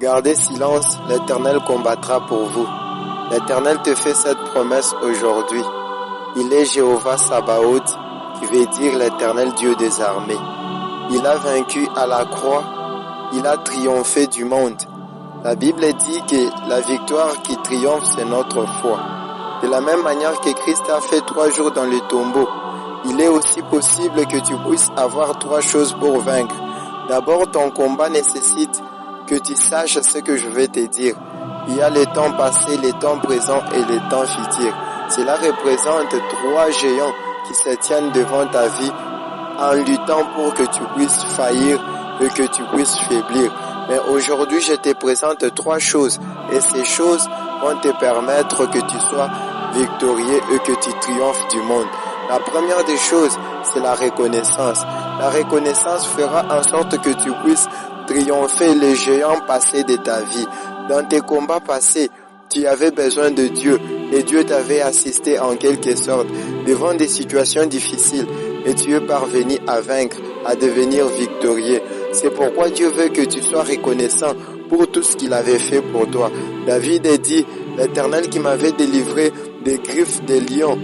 Gardez silence, l'Éternel combattra pour vous. L'Éternel te fait cette promesse aujourd'hui. Il est Jéhovah Sabaoth, qui veut dire l'Éternel Dieu des armées. Il a vaincu à la croix, il a triomphé du monde. La Bible dit que la victoire qui triomphe, c'est notre foi. De la même manière que Christ a fait 3 jours dans le tombeau, il est aussi possible que tu puisses avoir 3 choses pour vaincre. D'abord, ton combat nécessite que tu saches ce que je vais te dire. Il y a le temps passé, le temps présent et le temps futur. Cela représente 3 géants qui se tiennent devant ta vie en luttant pour que tu puisses faillir et que tu puisses faiblir. Mais aujourd'hui, je te présente 3 choses et ces choses vont te permettre que tu sois victorieux et que tu triomphes du monde. La première des choses, c'est la reconnaissance. La reconnaissance fera en sorte que tu puisses triompher les géants passés de ta vie. Dans tes combats passés, tu avais besoin de Dieu et Dieu t'avait assisté en quelque sorte devant des situations difficiles et tu es parvenu à vaincre, à devenir victorieux. C'est pourquoi Dieu veut que tu sois reconnaissant pour tout ce qu'il avait fait pour toi. David a dit, l'Éternel qui m'avait délivré des griffes des lions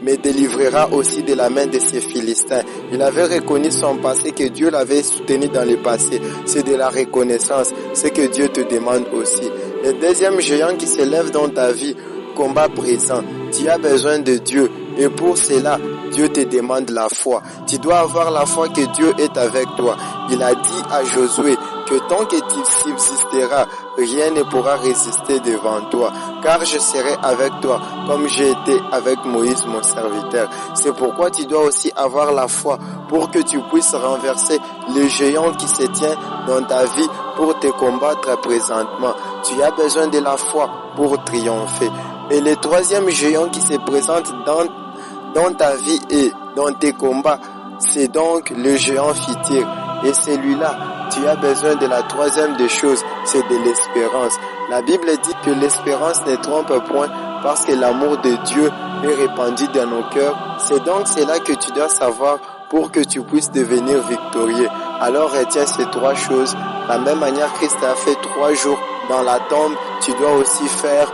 me délivrera aussi de la main de ces Philistins. Il avait reconnu son passé, que Dieu l'avait soutenu dans le passé. C'est de la reconnaissance, c'est que Dieu te demande aussi. Le deuxième géant qui s'élève dans ta vie, combat présent. Tu as besoin de Dieu et pour cela, Dieu te demande la foi. Tu dois avoir la foi que Dieu est avec toi. Il a dit à Josué que tant que tu subsisteras, rien ne pourra résister devant toi, car je serai avec toi comme j'ai été avec Moïse mon serviteur. C'est pourquoi tu dois aussi avoir la foi pour que tu puisses renverser le géant qui se tient dans ta vie pour te combattre présentement. Tu as besoin de la foi pour triompher. Et le troisième géant qui se présente dans ta vie et dans tes combats, c'est donc le géant futur. Et celui-là, tu as besoin de la troisième des choses, c'est de l'espérance. La Bible dit que l'espérance ne trompe point parce que l'amour de Dieu est répandu dans nos cœurs. C'est donc cela que tu dois savoir pour que tu puisses devenir victorieux. Alors retiens ces 3 choses. De la même manière, Christ a fait 3 jours dans la tombe, tu dois aussi faire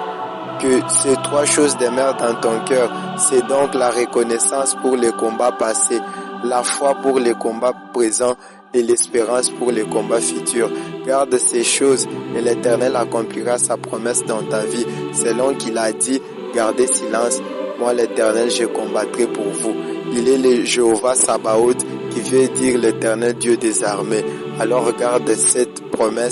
que ces 3 choses demeurent dans ton cœur. C'est donc la reconnaissance pour les combats passés, la foi pour les combats présents et l'espérance pour les combats futurs. Garde ces choses et l'Éternel accomplira sa promesse dans ta vie. Selon qu'il a dit, gardez silence, moi l'Éternel je combattrai pour vous. Il est le Jéhovah Sabaoth qui veut dire l'Éternel Dieu des armées. Alors garde cette promesse